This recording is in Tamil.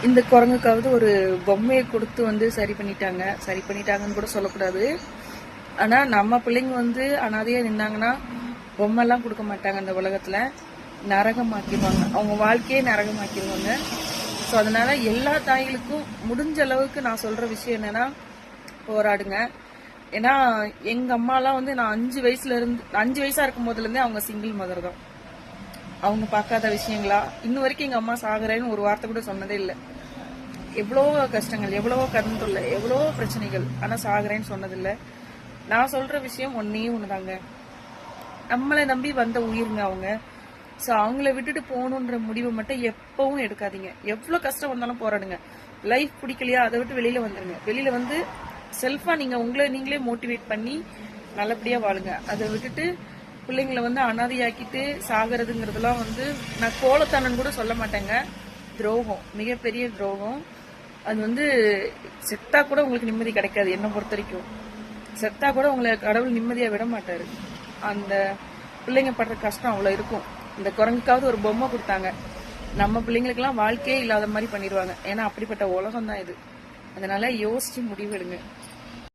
இந்த குரங்குக்காவது ஒரு பொம்மையை கொடுத்து சரி பண்ணிட்டாங்கன்னு கூட சொல்லக்கூடாது. ஆனா நம்ம பிள்ளைங்க அனாதையா நின்னாங்கன்னா பொம்மைலாம் கொடுக்க மாட்டாங்க. அந்த உலகத்துல நரகமாக்கிடுவாங்க, அவங்க வாழ்க்கையே நரகமாக்கிடுவாங்க. ஸோ அதனால எல்லா தாய்களுக்கும் முடிஞ்ச அளவுக்கு நான் சொல்ற விஷயம் என்னன்னா, போராடுங்க. ஏன்னா எங்க அம்மாலாம் நான் 5 வயசா இருக்கும் போதுல இருந்தே அவங்க சிங்கிள் மதர் தான். அவங்க பார்க்காத விஷயங்களா இன்னும் வரைக்கும் எங்க அம்மா சாகுறேன்னு ஒரு வார்த்தை கூட சொன்னதே இல்லை. எவ்வளவோ கஷ்டங்கள், எவ்வளவோ கடன் தொல்லை, எவ்வளவோ பிரச்சனைகள், ஆனா சாகுறேன்னு சொன்னதில்லை. நான் சொல்ற விஷயம் ஒண்ணுதாங்க, நம்மளை நம்பி வந்த உயிருங்க அவங்க. ஸோ அவங்கள விட்டுட்டு போகணுன்ற முடிவை மட்டும் எப்பவும் எடுக்காதீங்க. எவ்வளவு கஷ்டம் வந்தாலும் போராடுங்க. லைஃப் பிடிக்கலையா அதை விட்டு வெளியில வந்துருங்க. வெளியில செல்ஃபா நீங்க உங்களை நீங்களே மோட்டிவேட் பண்ணி நல்லபடியா வாழுங்க. அதை விட்டுட்டு பிள்ளைங்களை அனாதையாக்கிட்டு சாகிறதுங்கிறதுலாம் நான் கோலத்தானன்னு கூட சொல்ல மாட்டேங்க. துரோகம், மிகப்பெரிய துரோகம். அது செத்தா கூட உங்களுக்கு நிம்மதி கிடைக்காது. என்ன பொறுத்த வரைக்கும் செத்தா கூட உங்களை கடவுள் நிம்மதியா விட மாட்டாரு. அந்த பிள்ளைங்க படுற கஷ்டம் அவ்வளவு இருக்கும். இந்த குரங்குக்காவது ஒரு பொம்மை கொடுத்தாங்க, நம்ம பிள்ளைங்களுக்கெல்லாம் வாழ்க்கையே இல்லாத மாதிரி பண்ணிடுவாங்க. ஏன்னா அப்படிப்பட்ட உலகம் தான் இது. அதனால யோசிச்சு முடிவெடுங்க.